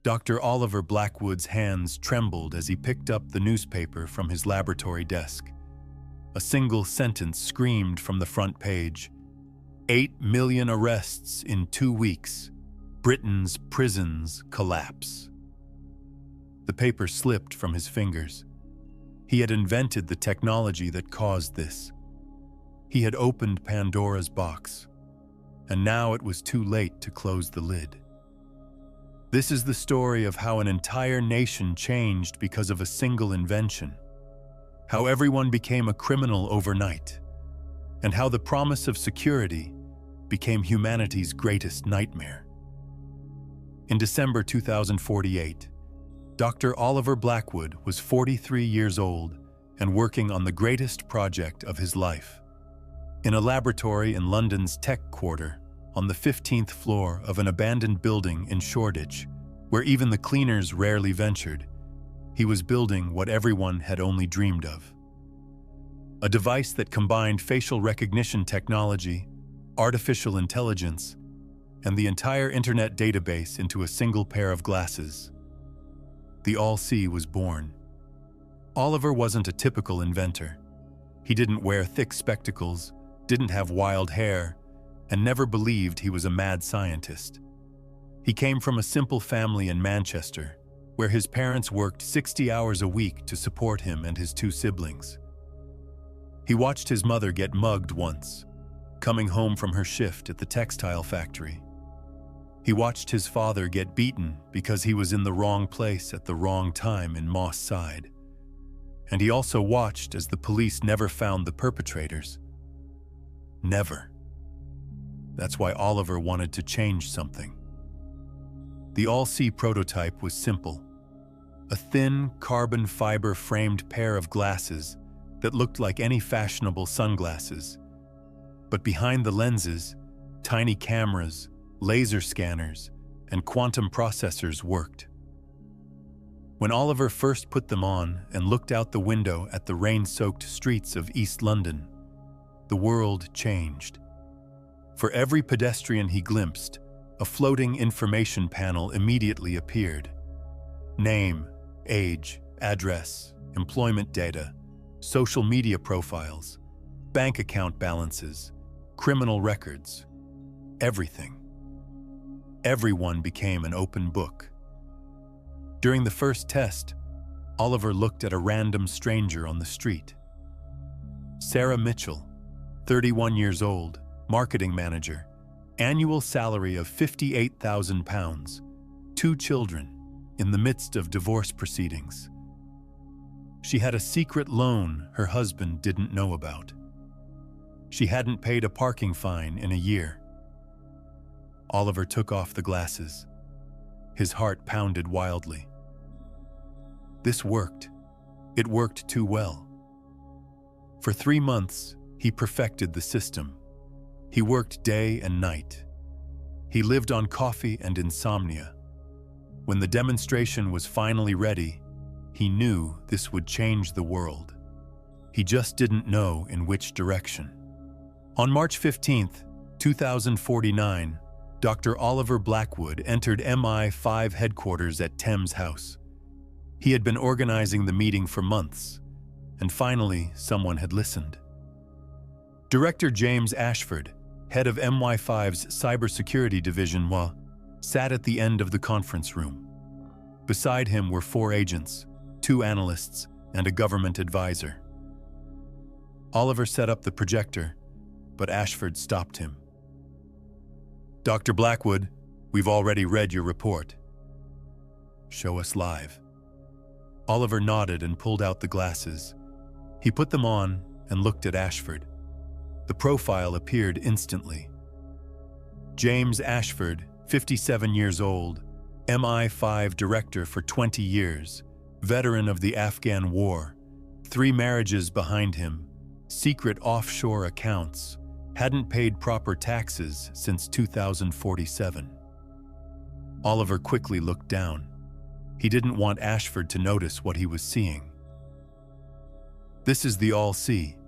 Dr. Oliver Blackwood's hands trembled as he picked up the newspaper from his laboratory desk. A single sentence screamed from the front page. 8 million arrests in 2 weeks. Britain's prisons collapse. The paper slipped from his fingers. He had invented the technology that caused this. He had opened Pandora's box, and now it was too late to close the lid. This is the story of how an entire nation changed because of a single invention, how everyone became a criminal overnight, and how the promise of security became humanity's greatest nightmare. In December 2048, Dr. Oliver Blackwood was 43 years old and working on the greatest project of his life. In a laboratory in London's Tech Quarter, on the 15th floor of an abandoned building in Shoreditch, where even the cleaners rarely ventured, he was building what everyone had only dreamed of. A device that combined facial recognition technology, artificial intelligence, and the entire internet database into a single pair of glasses. The AllSee was born. Oliver wasn't a typical inventor. He didn't wear thick spectacles, didn't have wild hair, and never believed he was a mad scientist. He came from a simple family in Manchester, where his parents worked 60 hours a week to support him and his 2 siblings. He watched his mother get mugged once, coming home from her shift at the textile factory. He watched his father get beaten because he was in the wrong place at the wrong time in Moss Side. And he also watched as the police never found the perpetrators. Never. That's why Oliver wanted to change something. The AllSee prototype was simple. A thin, carbon fiber framed pair of glasses that looked like any fashionable sunglasses. But behind the lenses, tiny cameras, laser scanners, and quantum processors worked. When Oliver first put them on and looked out the window at the rain-soaked streets of East London, the world changed. For every pedestrian he glimpsed, a floating information panel immediately appeared. Name, age, address, employment data, social media profiles, bank account balances, criminal records, everything. Everyone became an open book. During the first test, Oliver looked at a random stranger on the street. Sarah Mitchell, 31 years old, marketing manager, annual salary of £58,000, 2 children, in the midst of divorce proceedings. She had a secret loan her husband didn't know about. She hadn't paid a parking fine in a year. Oliver took off the glasses. His heart pounded wildly. This worked. It worked too well. For 3 months, he perfected the system. He worked day and night. He lived on coffee and insomnia. When the demonstration was finally ready, he knew this would change the world. He just didn't know in which direction. On March 15, 2049, Dr. Oliver Blackwood entered MI5 headquarters at Thames House. He had been organizing the meeting for months, and finally someone had listened. Director James Ashford, head of MI5's cybersecurity division, sat at the end of the conference room. Beside him were 4 agents, 2 analysts, and a government advisor. Oliver set up the projector, but Ashford stopped him. Dr. Blackwood, we've already read your report. Show us live. Oliver nodded and pulled out the glasses. He put them on and looked at Ashford. The profile appeared instantly. James Ashford, 57 years old, MI5 director for 20 years, veteran of the Afghan War, 3 marriages behind him, secret offshore accounts, hadn't paid proper taxes since 2047. Oliver quickly looked down. He didn't want Ashford to notice what he was seeing. This is the AllSee.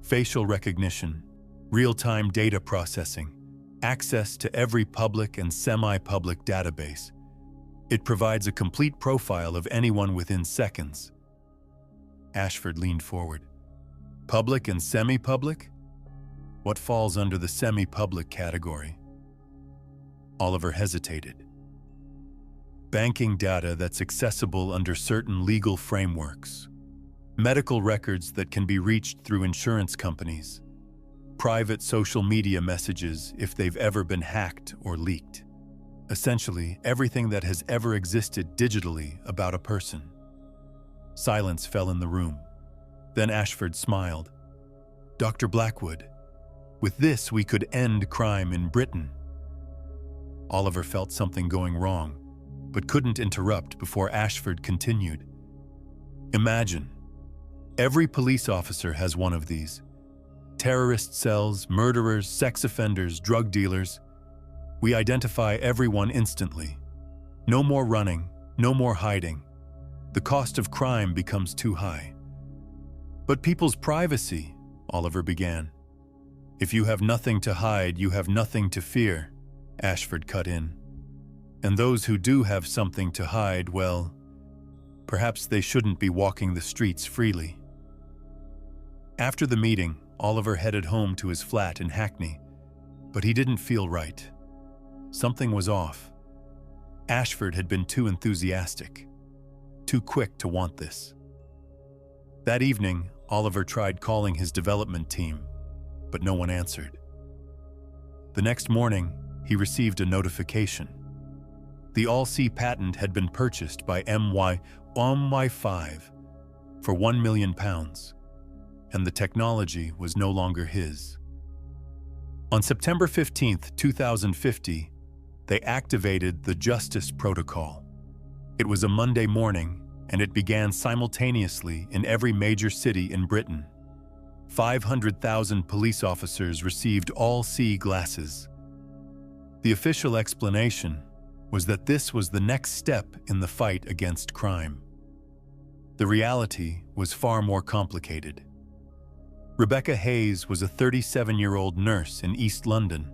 Facial recognition, real-time data processing, access to every public and semi-public database. It provides a complete profile of anyone within seconds. Ashford leaned forward. Public and semi-public? What falls under the semi-public category? Oliver hesitated. Banking data that's accessible under certain legal frameworks. Medical records that can be reached through insurance companies. Private social media messages if they've ever been hacked or leaked. Essentially, everything that has ever existed digitally about a person. Silence fell in the room. Then Ashford smiled. Dr. Blackwood, with this we could end crime in Britain. Oliver felt something going wrong, but couldn't interrupt before Ashford continued. Imagine, every police officer has one of these. Terrorist cells, murderers, sex offenders, drug dealers. We identify everyone instantly. No more running, no more hiding. The cost of crime becomes too high. But people's privacy, Oliver began. If you have nothing to hide, you have nothing to fear, Ashford cut in. And those who do have something to hide, well, perhaps they shouldn't be walking the streets freely. After the meeting, Oliver headed home to his flat in Hackney, but he didn't feel right. Something was off. Ashford had been too enthusiastic, too quick to want this. That evening, Oliver tried calling his development team, but no one answered. The next morning, he received a notification. The AllSee patent had been purchased by MY5 for £1 million, and the technology was no longer his. On September 15, 2050, they activated the Justice Protocol. It was a Monday morning, and it began simultaneously in every major city in Britain. 500,000 police officers received AllSee glasses. The official explanation was that this was the next step in the fight against crime. The reality was far more complicated. Rebecca Hayes was a 37-year-old nurse in East London.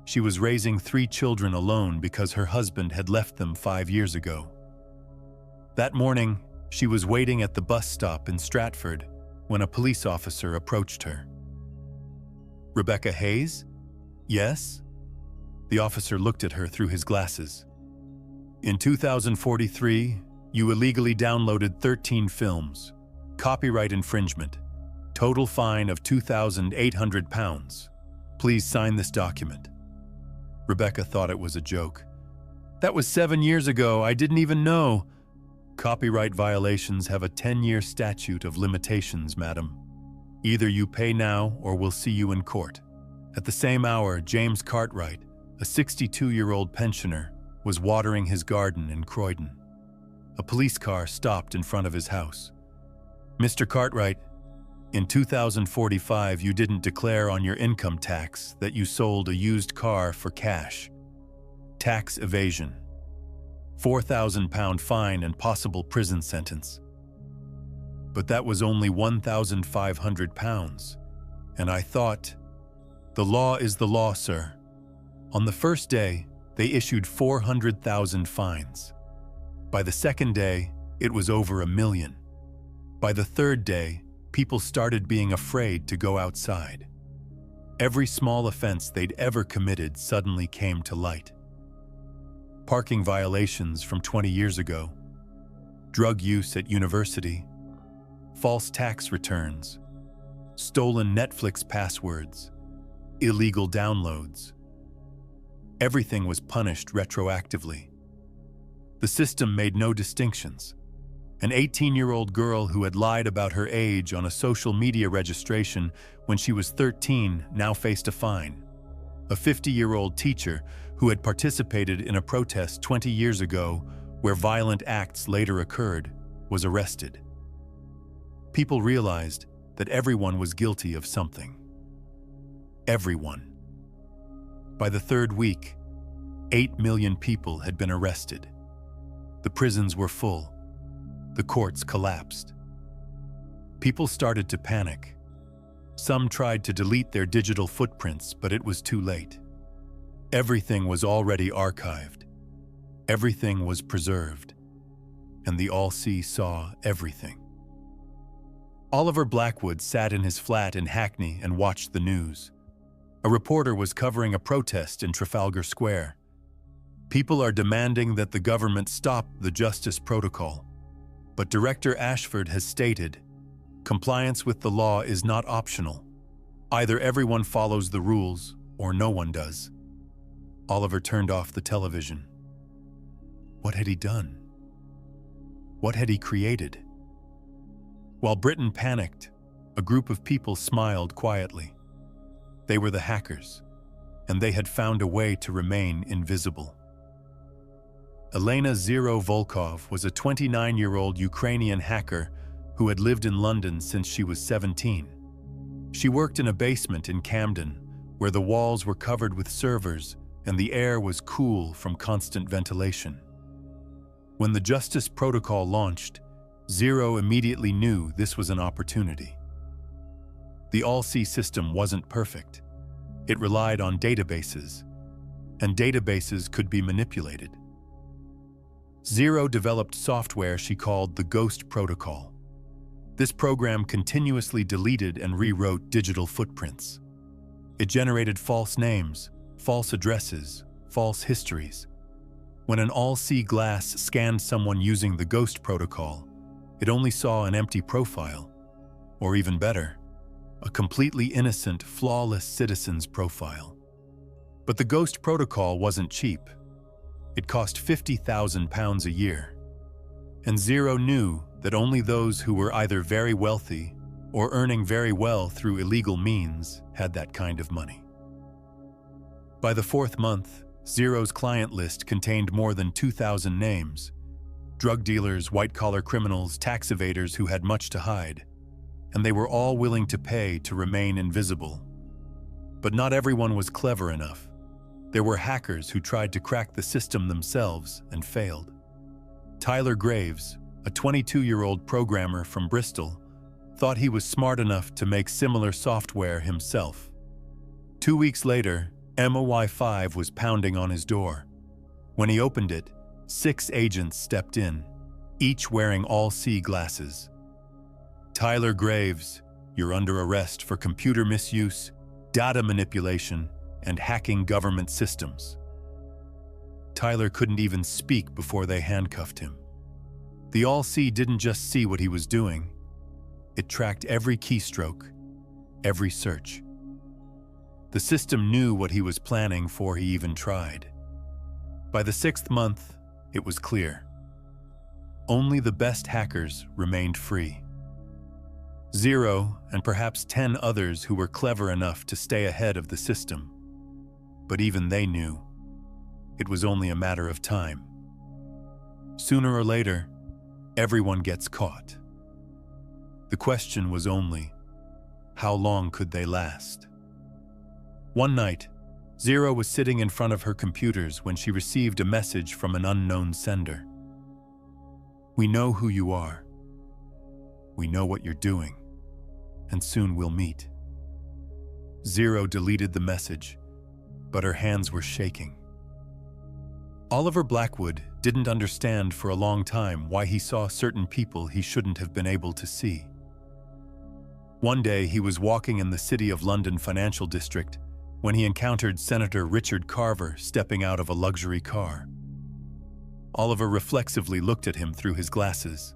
She was raising 3 children alone because her husband had left them 5 years ago. That morning, she was waiting at the bus stop in Stratford when a police officer approached her. Rebecca Hayes? Yes? The officer looked at her through his glasses. In 2043, you illegally downloaded 13 films. Copyright infringement. Total fine of £2,800. Please sign this document. Rebecca thought it was a joke. That was 7 years ago. I didn't even know. Copyright violations have a 10-year statute of limitations, madam. Either you pay now or we'll see you in court. At the same hour, James Cartwright, a 62-year-old pensioner, was watering his garden in Croydon. A police car stopped in front of his house. Mr. Cartwright, in 2045, you didn't declare on your income tax that you sold a used car for cash. Tax evasion. £4,000 fine and possible prison sentence. But that was only £1,500, and I thought, the law is the law, sir. On the first day, they issued 400,000 fines. By the second day, it was over 1 million. By the third day, people started being afraid to go outside. Every small offense they'd ever committed suddenly came to light. Parking violations from 20 years ago, drug use at university, false tax returns, stolen Netflix passwords, illegal downloads. Everything was punished retroactively. The system made no distinctions. An 18-year-old girl who had lied about her age on a social media registration when she was 13 now faced a fine. A 50-year-old teacher who had participated in a protest 20 years ago where violent acts later occurred was arrested. People realized that everyone was guilty of something. Everyone. By the third week, 8 million people had been arrested. The prisons were full. The courts collapsed. People started to panic. Some tried to delete their digital footprints, but it was too late. Everything was already archived. Everything was preserved, and the AllSee saw everything. Oliver Blackwood sat in his flat in Hackney and watched the news. A reporter was covering a protest in Trafalgar Square. People are demanding that the government stop the Justice Protocol. But Director Ashford has stated, compliance with the law is not optional. Either everyone follows the rules or no one does. Oliver turned off the television. What had he done? What had he created? While Britain panicked, a group of people smiled quietly. They were the hackers, and they had found a way to remain invisible. Elena Zero Volkov was a 29-year-old Ukrainian hacker who had lived in London since she was 17. She worked in a basement in Camden, where the walls were covered with servers and the air was cool from constant ventilation. When the Justice Protocol launched, Zero immediately knew this was an opportunity. The AllSee system wasn't perfect. It relied on databases, and databases could be manipulated. Zero developed software she called the Ghost Protocol. This program continuously deleted and rewrote digital footprints. It generated false names, false addresses, false histories. When an AllSee glass scanned someone using the Ghost Protocol, it only saw an empty profile, or even better, a completely innocent, flawless citizen's profile. But the Ghost Protocol wasn't cheap. It cost £50,000 a year. And Zero knew that only those who were either very wealthy or earning very well through illegal means had that kind of money. By the fourth month, Zero's client list contained more than 2,000 names. Drug dealers, white-collar criminals, tax evaders who had much to hide. And they were all willing to pay to remain invisible. But not everyone was clever enough. There were hackers who tried to crack the system themselves and failed. Tyler Graves, a 22-year-old programmer from Bristol, thought he was smart enough to make similar software himself. 2 weeks later, MOI5 was pounding on his door. When he opened it, 6 agents stepped in, each wearing AllSee glasses. Tyler Graves, you're under arrest for computer misuse, data manipulation, and hacking government systems. Tyler couldn't even speak before they handcuffed him. The AllSee didn't just see what he was doing. It tracked every keystroke, every search. The system knew what he was planning before he even tried. By the 6th month, it was clear. Only the best hackers remained free. Zero, and perhaps 10 others who were clever enough to stay ahead of the system. But even they knew it was only a matter of time. Sooner or later, everyone gets caught. The question was only, how long could they last? One night, Zero was sitting in front of her computers when she received a message from an unknown sender. We know who you are. We know what you're doing, and soon we'll meet. Zero deleted the message, but her hands were shaking. Oliver Blackwood didn't understand for a long time why he saw certain people he shouldn't have been able to see. One day he was walking in the City of London financial district when he encountered Senator Richard Carver stepping out of a luxury car. Oliver reflexively looked at him through his glasses,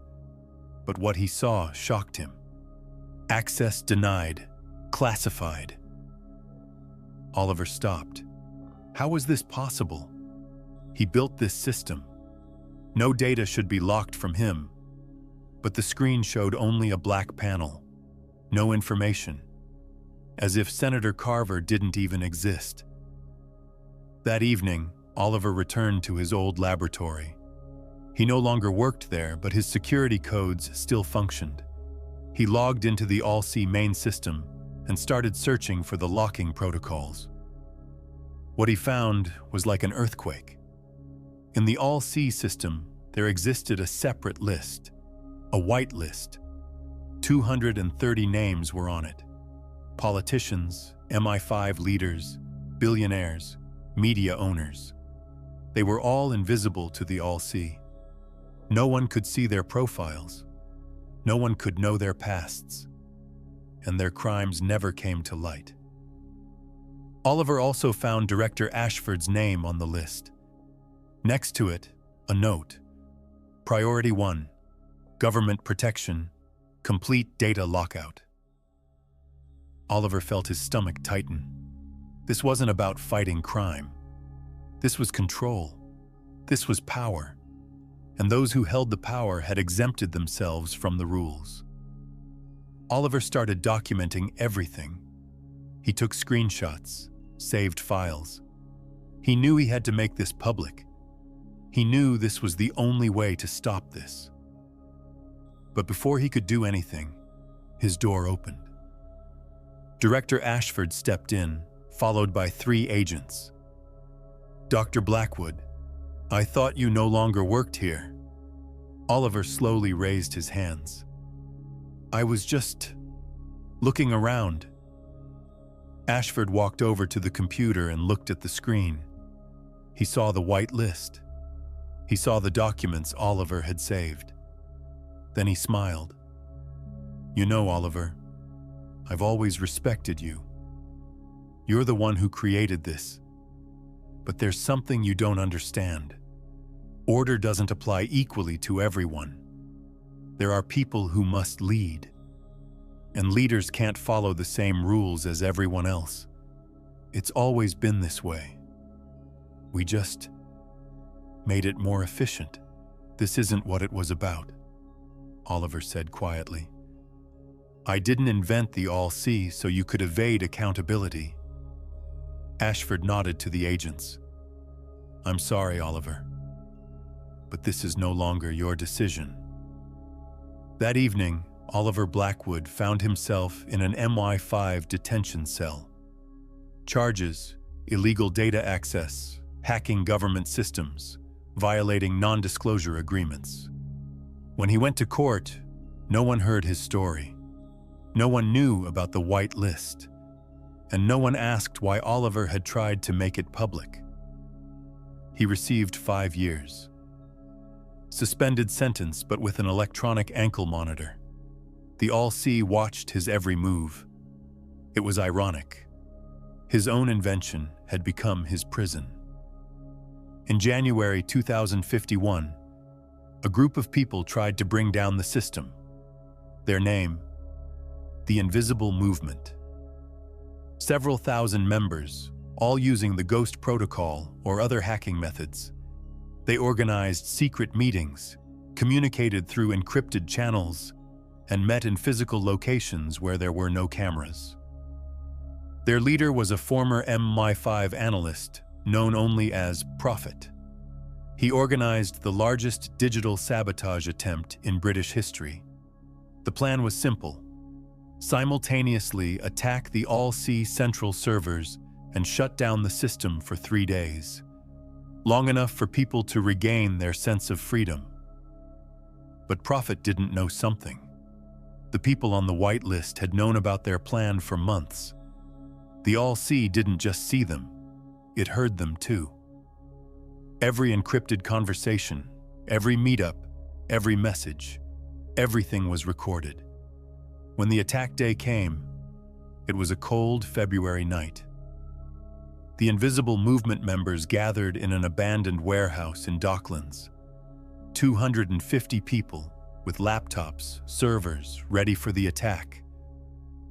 but what he saw shocked him. Access denied, classified. Oliver stopped. How was this possible? He built this system. No data should be locked from him, but the screen showed only a black panel, no information, as if Senator Carver didn't even exist. That evening, Oliver returned to his old laboratory. He no longer worked there, but his security codes still functioned. He logged into the AllSee main system and started searching for the locking protocols. What he found was like an earthquake. In the AllSee system, there existed a separate list, a white list. 230 names were on it. Politicians, MI5 leaders, billionaires, media owners. They were all invisible to the AllSee. No one could see their profiles. No one could know their pasts. And their crimes never came to light. Oliver also found Director Ashford's name on the list. Next to it, a note. Priority 1. Government protection. Complete data lockout. Oliver felt his stomach tighten. This wasn't about fighting crime. This was control. This was power. And those who held the power had exempted themselves from the rules. Oliver started documenting everything. He took screenshots, saved files. He knew he had to make this public. He knew this was the only way to stop this. But before he could do anything, his door opened. Director Ashford stepped in, followed by 3 agents. "Dr. Blackwood, I thought you no longer worked here." Oliver slowly raised his hands. "I was just looking around." Ashford walked over to the computer and looked at the screen. He saw the white list. He saw the documents Oliver had saved. Then he smiled. "You know, Oliver, I've always respected you. You're the one who created this. But there's something you don't understand. Order doesn't apply equally to everyone. There are people who must lead. And leaders can't follow the same rules as everyone else. It's always been this way. We just made it more efficient. This isn't what it was about," Oliver said quietly. "I didn't invent the AllSee so you could evade accountability." Ashford nodded to the agents. "I'm sorry, Oliver, but this is no longer your decision." That evening, Oliver Blackwood found himself in an MI5 detention cell. Charges: illegal data access, hacking government systems, violating non-disclosure agreements. When he went to court, no one heard his story. No one knew about the white list, and no one asked why Oliver had tried to make it public. He received 5 years. Suspended sentence, but with an electronic ankle monitor. The AllSee watched his every move. It was ironic. His own invention had become his prison. In January 2051, a group of people tried to bring down the system. Their name: the Invisible Movement. Several thousand members, all using the Ghost Protocol or other hacking methods. They organized secret meetings, communicated through encrypted channels, and met in physical locations where there were no cameras. Their leader was a former MI5 analyst known only as Prophet. He organized the largest digital sabotage attempt in British history. The plan was simple: simultaneously attack the AllSee central servers and shut down the system for 3 days, long enough for people to regain their sense of freedom. But Prophet didn't know something. The people on the white list had known about their plan for months. The AllSee didn't just see them, it heard them too. Every encrypted conversation, every meetup, every message, everything was recorded. When the attack day came, it was a cold February night. The Invisible Movement members gathered in an abandoned warehouse in Docklands. 250 people, with laptops, servers, ready for the attack.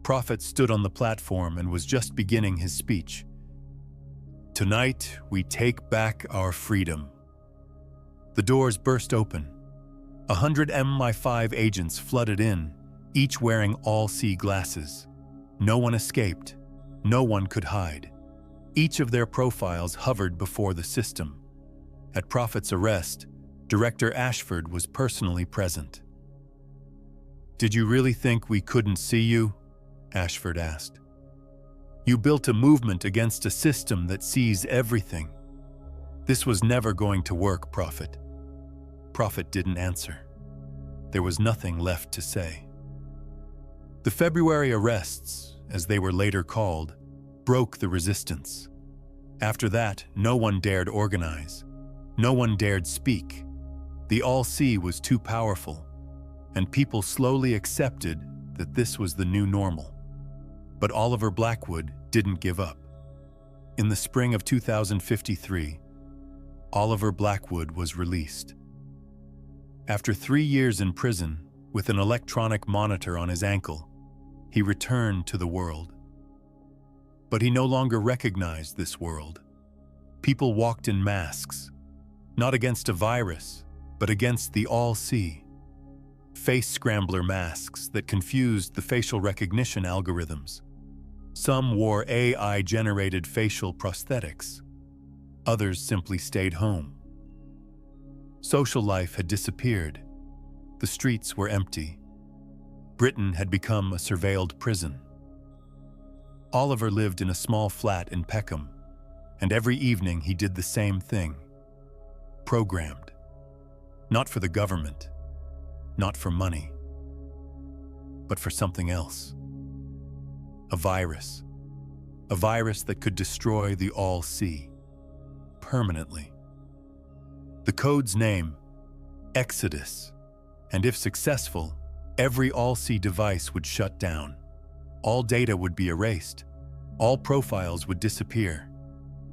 Prophet stood on the platform and was just beginning his speech. "Tonight, we take back our freedom." The doors burst open. 100 MI5 agents flooded in, each wearing AllSee glasses. No one escaped. No one could hide. Each of their profiles hovered before the system. At Prophet's arrest, Director Ashford was personally present. "Did you really think we couldn't see you?" Ashford asked. "You built a movement against a system that sees everything. This was never going to work, Prophet." Prophet didn't answer. There was nothing left to say. The February arrests, as they were later called, broke the resistance. After that, no one dared organize. No one dared speak. The AllSee was too powerful, and people slowly accepted that this was the new normal. But Oliver Blackwood didn't give up. In the spring of 2053, Oliver Blackwood was released. After 3 years in prison, with an electronic monitor on his ankle, he returned to the world. But he no longer recognized this world. People walked in masks, not against a virus, but against the AllSee. Face scrambler masks that confused the facial recognition algorithms. Some wore AI-generated facial prosthetics. Others simply stayed home. Social life had disappeared. The streets were empty. Britain had become a surveilled prison. Oliver lived in a small flat in Peckham, and every evening he did the same thing. Programmed. Not for the government, not for money, but for something else. A virus. A virus that could destroy the AllSee permanently. The code's name, Exodus, and if successful, every AllSee device would shut down. All data would be erased. All profiles would disappear.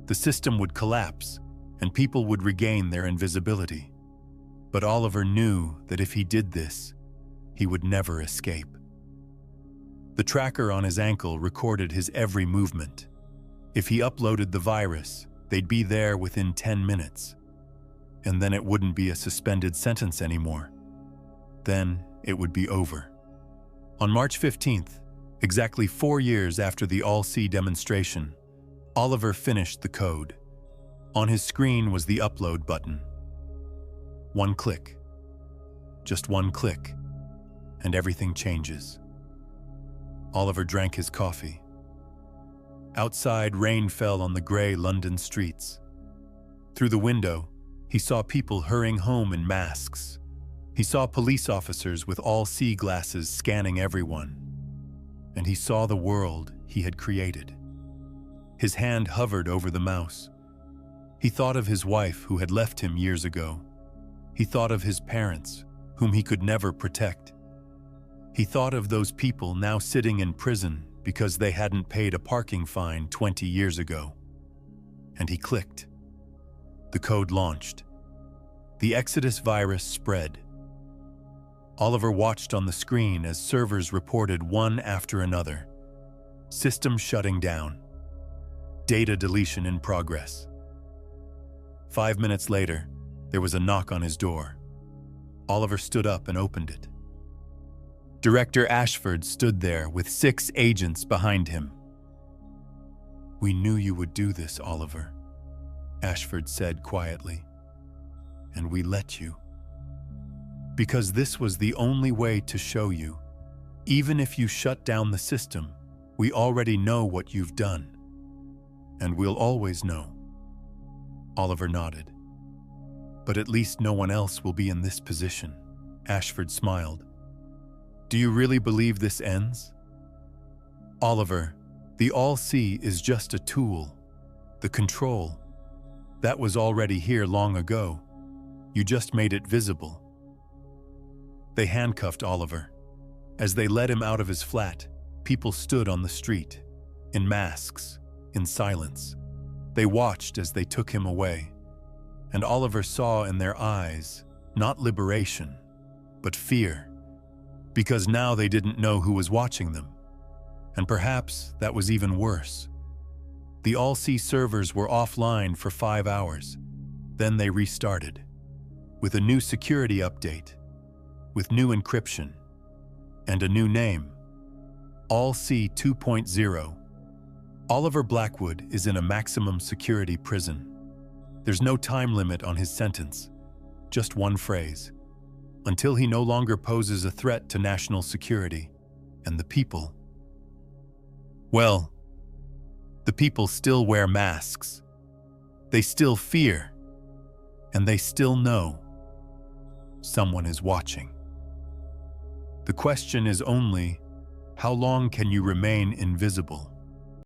The system would collapse, and people would regain their invisibility. But Oliver knew that if he did this, he would never escape. The tracker on his ankle recorded his every movement. If he uploaded the virus, they'd be there within 10 minutes. And then it wouldn't be a suspended sentence anymore. Then it would be over. On March 15th, exactly 4 years after the AllSee demonstration, Oliver finished the code. On his screen was the upload button. One click. Just one click, and everything changes. Oliver drank his coffee. Outside, rain fell on the gray London streets. Through the window, he saw people hurrying home in masks. He saw police officers with AllSee glasses scanning everyone. And he saw the world he had created. His hand hovered over the mouse. He thought of his wife who had left him years ago. He thought of his parents, whom he could never protect. He thought of those people now sitting in prison because they hadn't paid a parking fine 20 years ago. And he clicked. The code launched. The Exodus virus spread. Oliver watched on the screen as servers reported one after another. System shutting down. Data deletion in progress. 5 minutes later, there was a knock on his door. Oliver stood up and opened it. Director Ashford stood there with 6 agents behind him. "We knew you would do this, Oliver," Ashford said quietly. "And we let you. Because this was the only way to show you. Even if you shut down the system, we already know what you've done. And we'll always know." Oliver nodded. "But at least no one else will be in this position," Ashford smiled. "Do you really believe this ends?" "Oliver, the AllSee is just a tool. The control. That was already here long ago. You just made it visible." They handcuffed Oliver. As they led him out of his flat, people stood on the street, in masks, in silence. They watched as they took him away. And Oliver saw in their eyes, not liberation, but fear. Because now they didn't know who was watching them. And perhaps that was even worse. The AllSee servers were offline for 5 hours. Then they restarted. With a new security update. With new encryption. And a new name. AllSee 2.0. Oliver Blackwood is in a maximum security prison. There's no time limit on his sentence. Just one phrase. Until he no longer poses a threat to national security and the people. Well, the people still wear masks. They still fear. And they still know someone is watching. The question is only, how long can you remain invisible?